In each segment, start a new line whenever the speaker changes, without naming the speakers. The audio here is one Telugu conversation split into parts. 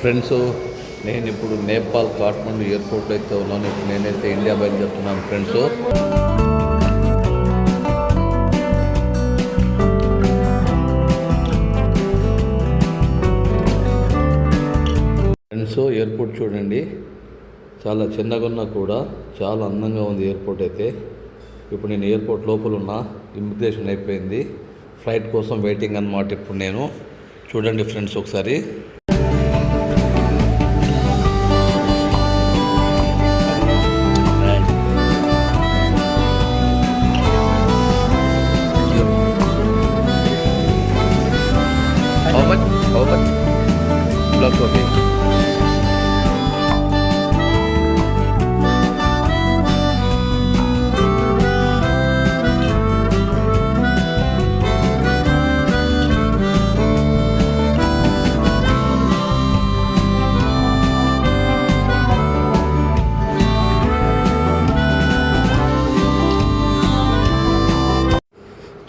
ఫ్రెండ్స్, నేను ఇప్పుడు నేపాల్ కాఠ్మండు ఎయిర్పోర్ట్లో అయితే ఉన్నాను. ఇప్పుడు నేనైతే ఇండియా బయలుదేరుతున్నాను ఫ్రెండ్స్. ఎయిర్పోర్ట్ చూడండి, చాలా చిన్నగా ఉన్నా కూడా చాలా అందంగా ఉంది ఎయిర్పోర్ట్ అయితే. ఇప్పుడు నేను ఎయిర్పోర్ట్ లోపల ఉన్నా, ఇమిగ్రేషన్ అయిపోయింది, ఫ్లైట్ కోసం వెయిటింగ్ అన్నమాట. ఇప్పుడు నేను చూడండి ఫ్రెండ్స్ ఒకసారి.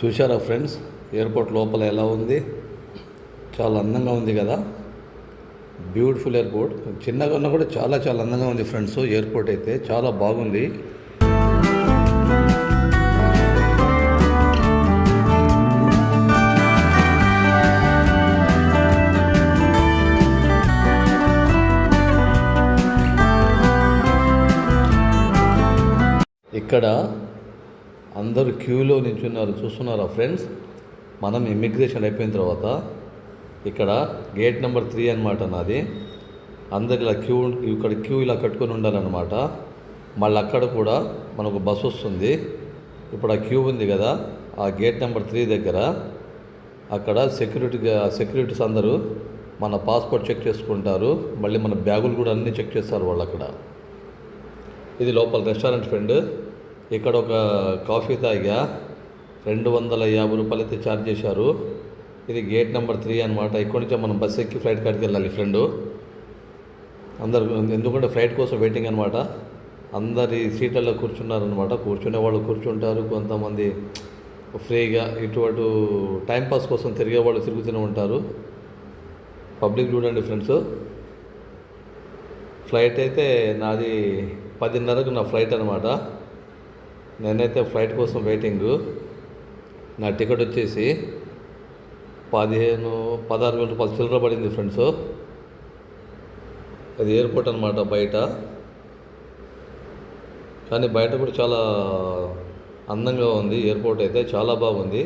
చూశారా ఫ్రెండ్స్, ఎయిర్పోర్ట్ లోపల ఎలా ఉంది? చాలా అందంగా ఉంది కదా, బ్యూటిఫుల్ ఎయిర్పోర్ట్. చిన్నగా ఉన్నా కూడా చాలా చాలా అందంగా ఉంది ఫ్రెండ్స్. ఎయిర్పోర్ట్ అయితే చాలా బాగుంది. ఇక్కడ అందరూ క్యూలో నిల్చున్నారు, చూస్తున్నారా ఫ్రెండ్స్? మనం ఇమిగ్రేషన్ అయిపోయిన తర్వాత ఇక్కడ గేట్ నెంబర్ 3 అనమాట నాది. అందరు ఇలా ఇక్కడ క్యూ ఇలా కట్టుకొని ఉండాలన్నమాట. మళ్ళీ అక్కడ కూడా మనకు బస్సు వస్తుంది. ఇప్పుడు ఆ క్యూ ఉంది కదా, ఆ గేట్ నెంబర్ 3 దగ్గర అక్కడ సెక్యూరిటీస్ అందరూ మన పాస్పోర్ట్ చెక్ చేసుకుంటారు. మళ్ళీ మన బ్యాగులు కూడా అన్నీ చెక్ చేస్తారు వాళ్ళు అక్కడ. ఇది లోపల రెస్టారెంట్ ఫ్రెండ్. ఇక్కడ ఒక కాఫీ తాగా 250 రూపాయలు అయితే ఛార్జ్ చేశారు. ఇది గేట్ నెంబర్ 3 అనమాట. ఇక్కడి నుంచే మనం బస్సు ఎక్కి ఫ్లైట్ కాడికి వెళ్ళాలి ఫ్రెండు. అందరు ఎందుకంటే ఫ్లైట్ కోసం వెయిటింగ్ అనమాట. అందరి సీట్లలో కూర్చున్నారనమాట. కూర్చునే వాళ్ళు కూర్చుంటారు, కొంతమంది ఫ్రీగా ఇటువంటి టైంపాస్ కోసం తిరిగే వాళ్ళు తిరుగుతూనే ఉంటారు. పబ్లిక్ చూడండి ఫ్రెండ్స్. ఫ్లైట్ అయితే నాది 10:30కు నా ఫ్లైట్ అనమాట. నేనైతే ఫ్లైట్ కోసం వెయిటింగు. నా టికెట్ వచ్చేసి 16,000 రూపాయలు చిల్లర పడింది ఫ్రెండ్స్. అది ఎయిర్పోర్ట్ అనమాట బయట. కానీ బయట కూడా చాలా అందంగా ఉంది. ఎయిర్పోర్ట్ అయితే చాలా బాగుంది.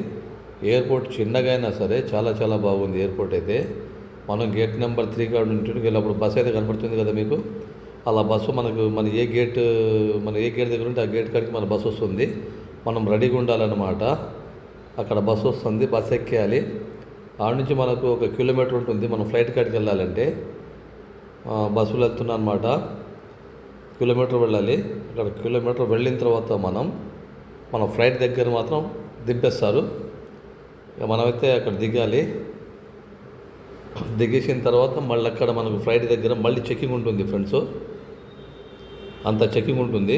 ఎయిర్పోర్ట్ చిన్నగా అయినా సరే చాలా చాలా బాగుంది ఎయిర్పోర్ట్ అయితే. మనం గేట్ నెంబర్ 3 కాడ నుంచి వెళ్ళినప్పుడు బస్సు అయితే కనపడుతుంది కదా మీకు. అలా బస్సు మన ఏ గేట్ దగ్గర ఉంటే ఆ గేట్ కాడికి మన బస్సు వస్తుంది. మనం రెడీగా ఉండాలన్నమాట. అక్కడ బస్సు వస్తుంది, బస్సు ఎక్కేయాలి. ఆడ నుంచి మనకు 1 కిలోమీటర్ ఉంటుంది మనం ఫ్లైట్ కాడికి వెళ్ళాలంటే. బస్సులు వెళ్తున్నా అనమాట. కిలోమీటర్ వెళ్ళాలి. అక్కడ కిలోమీటర్ వెళ్ళిన తర్వాత మన ఫ్లైట్ దగ్గర మాత్రం దింపేస్తారు. మనమైతే అక్కడ దిగాలి. దిగేసిన తర్వాత మళ్ళీ అక్కడ మనకు ఫ్లైట్ దగ్గర మళ్ళీ చెకింగ్ ఉంటుంది ఫ్రెండ్స్. అంత చెకింగ్ ఉంటుంది.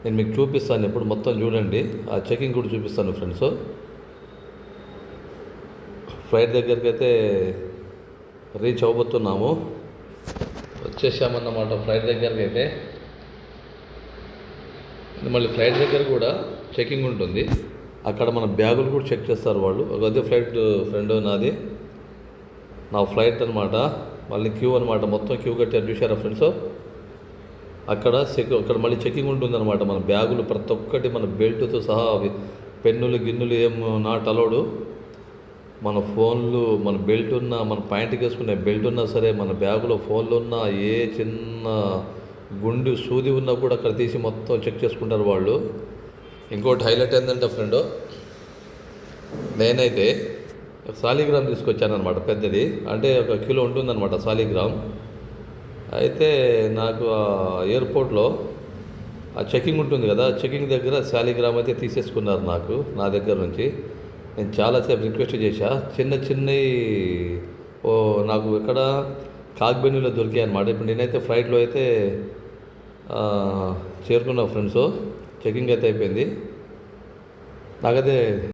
నేను మీకు చూపిస్తాను ఇప్పుడు మొత్తం చూడండి. ఆ చెకింగ్ కూడా చూపిస్తాను ఫ్రెండ్స్. ఫ్లైట్ దగ్గరికి అయితే రీచ్ అవ్వబోతున్నాము. వచ్చేసామన్నమాట ఫ్లైట్ దగ్గరికి అయితే. మళ్ళీ ఫ్లైట్ దగ్గర కూడా చెకింగ్ ఉంటుంది. అక్కడ మన బ్యాగులు కూడా చెక్ చేస్తారు వాళ్ళు. అదే ఫ్లైట్ ఫ్రెండ్ నాది, నా ఫ్లైట్ అనమాట. మళ్ళీ క్యూ అనమాట, మొత్తం క్యూ కట్టారు చూసారా ఫ్రెండ్స్. అక్కడ మళ్ళీ చెకింగ్ ఉంటుందన్నమాట. మన బ్యాగులు ప్రతి ఒక్కటి మన బెల్ట్తో సహా, పెన్నులు గిన్నులు ఏం నాట్ అలౌడ్. మన ఫోన్లు, మన బెల్ట్ ఉన్నా, మన ప్యాంటుకి వేసుకునే బెల్ట్ ఉన్నా సరే, మన బ్యాగులో ఫోన్లు ఉన్నా, ఏ చిన్న గుండు సూది ఉన్నా కూడా అక్కడ తీసి మొత్తం చెక్ చేసుకుంటారు వాళ్ళు. ఇంకోటి హైలైట్ ఏంటంటే ఫ్రెండ్, నేనైతే సాలిగ్రామ్ తీసుకొచ్చానమాట పెద్దది. అంటే 1 కిలో ఉంటుందన్నమాట సాలిగ్రామ్. అయితే నాకు ఆ ఎయిర్పోర్ట్లో ఆ చెకింగ్ ఉంటుంది కదా, చెకింగ్ దగ్గర సాలిగ్రామ్ అయితే తీసేసుకున్నారు నా దగ్గర నుంచి. నేను చాలాసేపు రిక్వెస్ట్ చేశా. చిన్నవి నాకు ఇక్కడ కాగ్బెనీలో దొరికాయి అన్నమాట. ఇప్పుడు నేనైతే ఫ్లైట్లో అయితే చేరుకున్నా ఫ్రెండ్స్. చెకింగ్ అయితే అయిపోయింది. నాకైతే